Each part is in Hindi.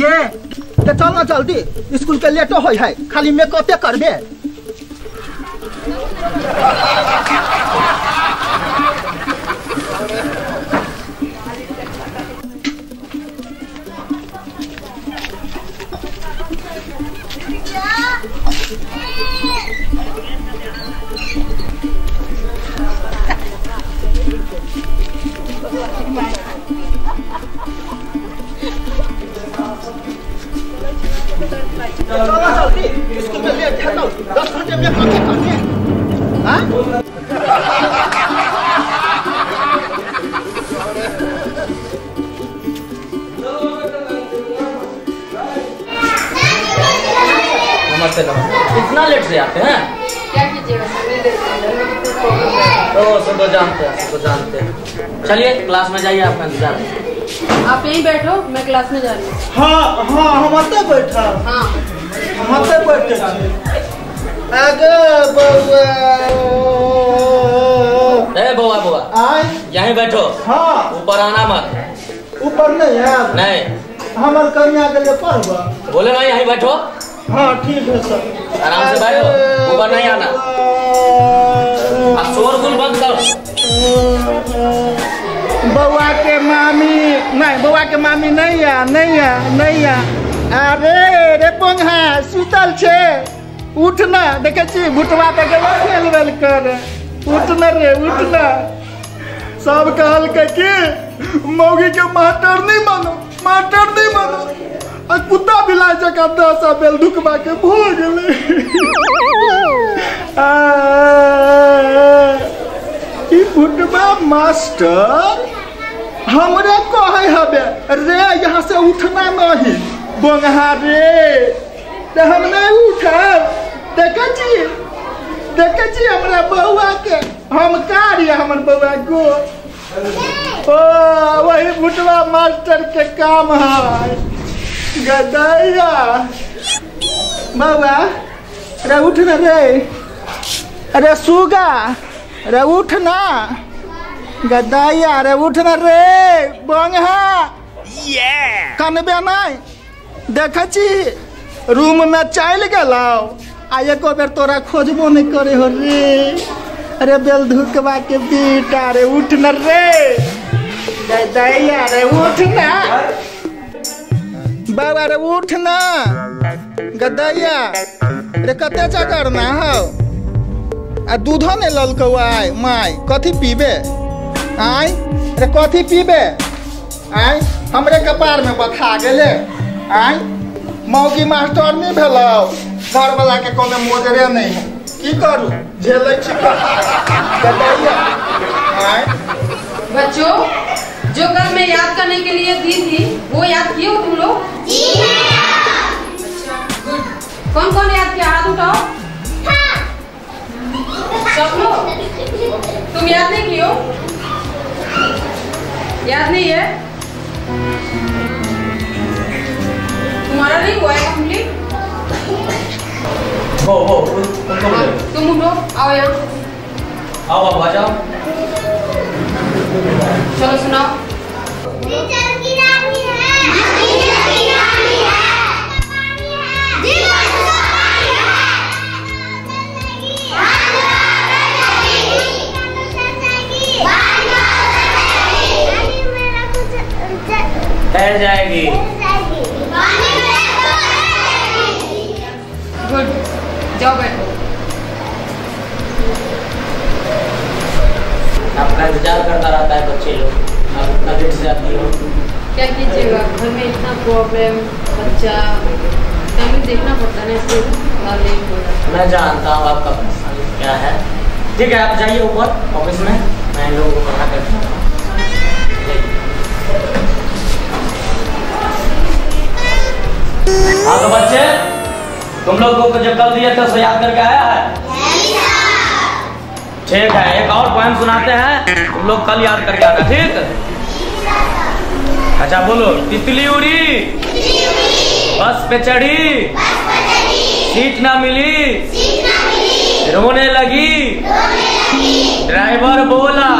गे तो चल ना जल्दी, स्कूल के लेट हो है, खाली मेकअप कर दे। स्कूल में लेट है तो 10 घंटे में क्या करने? हाँ? नमस्ते नमस्ते। इतना लेट से आते हैं? क्या कीजिएगा सब तो जानते हैं। चलिए क्लास में जाइए, आपका इंतजार है। आप यहीं बैठो, मैं क्लास में जा रही हूँ। हाँ हाँ हम आते बैठा। हाँ हम आते बैठे। आगे बउआ। ए बउआ आए यहीं बैठो। हाँ ऊपर आना मत। ऊपर नहीं है? नहीं। हमारे कन्या के लिए पढ़वा। बोले ना यहीं बैठो। हाँ ठीक है सर। आराम से बैठो, ऊपर नहीं आना। अब शोरगुल बंद करो। बउआ के मामी नहीं आ। अरे रे पोंगा सुतल छे, उठना। देखे छी भुटवा पे गेल कर। उठना रे उठना। सब कहल के मौगी के मास्टर नहीं मानो। आ कुत्ता बिलाई जका 10 बेल ढुकबा के भो गेले। ई भुटवा मास्टर हमरे कहे हबे रे यहाँ से उठना नहीं बोंगा रे, तो हम नहीं उठब। देखे छी हमरा बउआ के हम कार्य हमर बउआ को। ओ वही भुटवा मास्टर के काम है। गदैया बउआ रे उठना रे। अरे सुगा रे उठना। गदैया रे उठना रे बोंगा। कनबे नहीं देखे छी रूम में चल गलो आ एको बेर तोरा खोजबो नहीं करे हो रे। अरे बेल धुकबा के बेटा रे उठना रे। गदैया रे उठना। बाबा रे उठना। गदैया रे कते करना हो? आ दूधो नहीं ललकौ आय माय कथी पीबे? आय रे कथी पीबे? आय हमरे कपार में बथा गेले। आय मौगी मास्टर नहीं भेलो, घर वाला के कोनो मोजरे नहीं है। की करू झेलै छी। आय बच्चों, जो कल मैं याद करने के लिए दी थी वो याद किए हो तुम लोग? जी अच्छा गुड। कौन कौन याद किया? हाथ उठाओ। हाँ। सब लोग? तुम याद नहीं किए हो? याद नहीं है? तुम्हारा नहीं हुआ है कंप्लीट? तुम उठो, आओ यहाँ। आओ बाबू आ जाओ। चलो सुनाओ। तैर जाएगी। गुड, जाओ बैठो। आपका इंतजार करता रहता है बच्चे लोग, आप इतना लेट से आती हो। क्या कीजिएगा, घर में इतना प्रॉब्लम, बच्चा फैमिली देखना पड़ता है ना, इसलिए थोड़ा लेट हो जाता है। मैं जानता हूँ आपका परेशानी क्या है। ठीक है आप जाइए ऊपर ऑफिस में, मैं इन लोगों को पढ़ा करता हूँ। हाँ तो बच्चे, तुम लोगों को जो कल दिया था सो याद करके आया है? ठीक है, एक और पोएम सुनाते हैं, तुम लोग कल याद करके आना, ठीक? अच्छा बोलो। तितली उड़ी बस पे चढ़ी, सीट ना मिली, रोने लगी, ड्राइवर बोला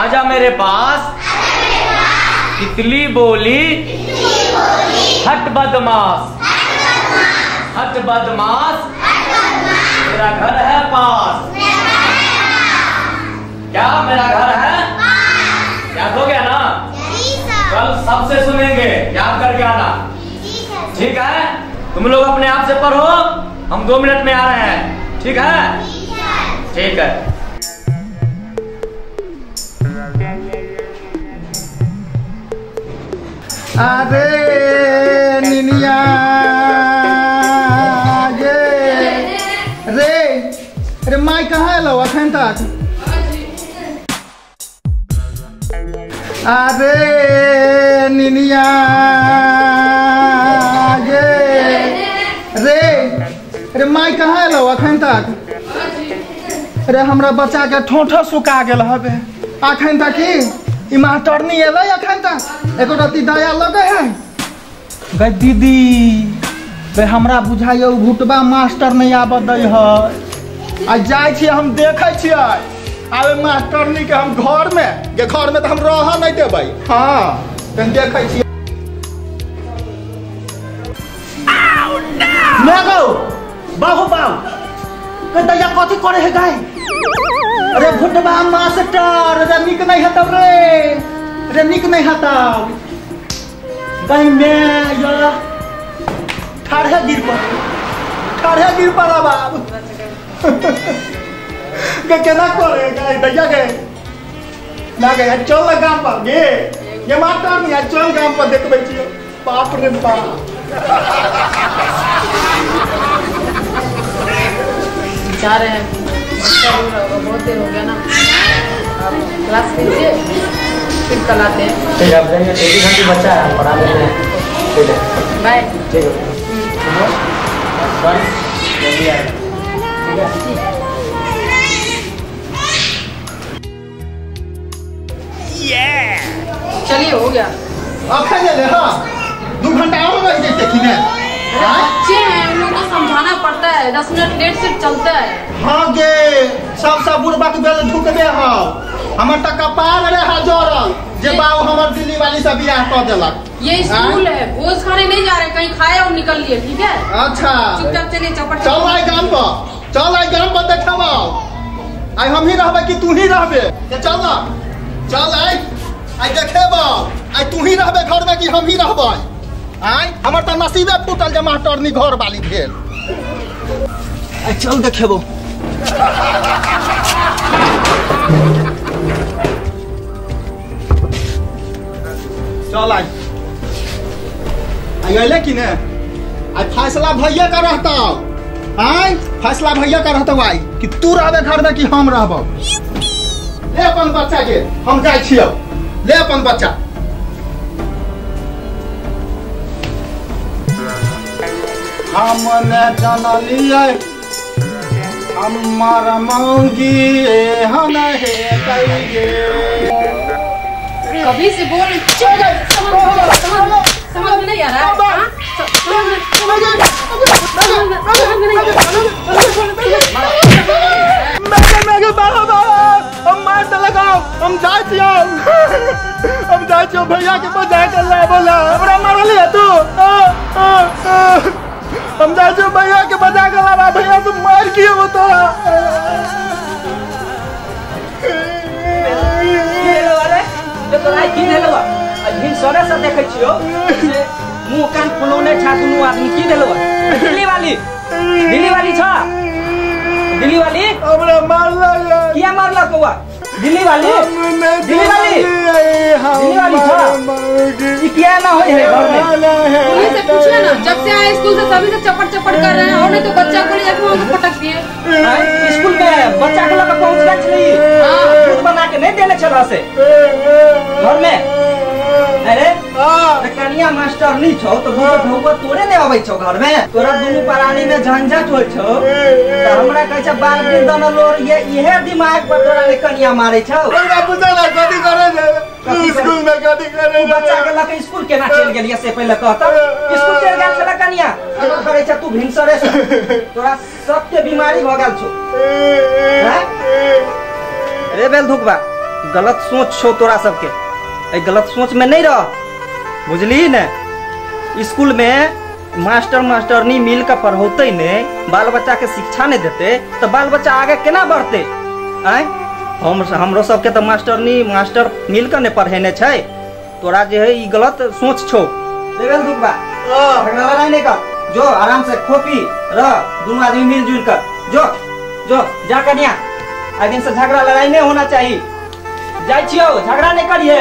आजा मेरे पास, तितली बोली हट बदमाश, हट बदमाश, मेरा घर है पास। क्या मेरा घर है? याद हो गया ना? कल सबसे सुनेंगे, याद करके आना। ठीक है? तुम लोग अपने आप से पढ़ो, हम 2 मिनट में आ रहे हैं। ठीक है? ठीक है। अरे निनिया रे, अरे माई कहाँ है लो अखन तक? अरे निनिया रे, अरे माई कहाँ है लो अखन तक? अरे हमरा बच्चा के ठोठो सुखा गेल हबे अखन तक की ई मास्टर नहीं एलै अखन तक एको रति दया लगे है। गई दीदी बे हमरा बुझाइयो भुटबा मास्टर नहीं आबऽ दै है। आ जाय छी हम देखै छियै आबे मास्टर नहीं के हम घर में तो हम रह नहीं देबै। हाँ तन देखै छियै। मेगो बाबू बाबू दैया कथी करे है गाय? अरे भुटबा मास्टर रे निक नहीं हतौ रे निक नहीं हतौ गाय में या ठाढ़े गिर पर बाबू के केना करे गाय दैया के ना गए चल गाम पर गे ये मास्टर नहीं चल गाम पर देखबै छियै। बाप रे बाप जा रहे हैं, बहुत देर हो गया ना। अब क्लास कीजिए फिर कल आते हैं। ठीक है, अब जाइए, 1 घंटे बच्चा है, पढ़ा देते हैं। ठीक है, बाय। ठीक है, जल्दी आए। ठीक है, चलिए हो गया। अब खा ले। हाँ 2 घंटा और रह जेते कि ने? बच्चे हैं, उन लोगों को समझाना पड़ता है, 10 मिनट लेट से चलता है। हाँ गे सब बुढ़बा के बेल ढुकबे हो। हमर तक कपाल रे जोड़ल जे बाबू हमर दिल्ली वाली से बियाह कर देलक। ये स्कूल है, भोज खाने नहीं जा रहे, कहीं खाए और निकल लिए। ठीक है? अच्छा चुपचाप चलिए चौपट। चल आई गाम पर, चल आई गाम पर देखबो। आई हम ही रहबे कि तू ही रहबे? चल आई देखेबो। आई तू ही रहबे घर में कि हम ही रहबै? आई हमर त नसीबे फूटल जे मास्टर नी घर वाली भेल। आई चल देखेबो। चल आई अइले कि ने? आई फैसला भैया का रहता। आई फैसला भैया का रहता आई कि तू रहबे घर में कि हम रहबो। ले अपन बच्चा के, हम जाय छियौ। ले अपन बच्चा। हमने जानलिए हमार मांगी हम है कहिए। कभी से बोल समझ में नहीं आ रहा है। हम मार तो लगाओ, हम जाय छियौ। हम जाय छियौ भैया के बजा के ला बोला हमरा मारलिए तू। हम जाय छियौ भैया के बजा के ला। भैया तू मार किए हो तो की देलवा अभी सोने से देखै छियो मुंह कान फुलौने छा दुनु आदमी की देलवा। दिल्ली वाली छ, दिल्ली वाली हमरा मारला। किया मारला कौवा? दिल्ली वाली क्या ना हो पुलिस से पूछिए ना। जब से आए स्कूल से सभी से चपट कर रहे हैं, और नहीं तो बच्चा को ले जाके वहाँ पटक दिए। स्कूल में बच्चा को लेकर पहुँच गए छली, दूध बना के नहीं देने चला से घर में। अरे कनिया मास्टर नहीं छो तो भौवा तोरे ने आबै छो घर में। तोरा दुनू प्राणी में झंझट होय छो त हमरा कहै छ बाल गिरदन लोर ये इहे दिमाग पर तोरा ने कनिया मारै छौ। हमरा बुझला कथि करे रे स्कूल में कथि करे रे? बच्चा के लके स्कूल केना चल गेलिए से पहले कहता। स्कूल चल गेल छला कनिया एगो करे छ तू भिनसरे से तोरा सबके बीमारी भ गेल छौ। रे बेल धुकबा गलत सोच छौ तोरा सबके। ए गलत सोच में नहीं रह, बुझली ने? स्कूल में मास्टर मास्टरनी मिल कर पढ़ौते ने, बाल बच्चा के शिक्षा नहीं देते तो बाल बच्चा आगे केना बढ़ते? आय हमरो सबके तो मास्टरनी मास्टर मिल कर ने पढ़ेने छै। तोरा जे है ई गलत सोच छो। देवेल दुखबा झगड़ा लड़ाई नहीं कर, जो आराम से खो पी रह, दोनों आदमी मिलजुल कर जो जो जा कन्या। आज दिन से झगड़ा लड़ाई नहीं होना चाहिए। जाइए झगड़ा नहीं करिए।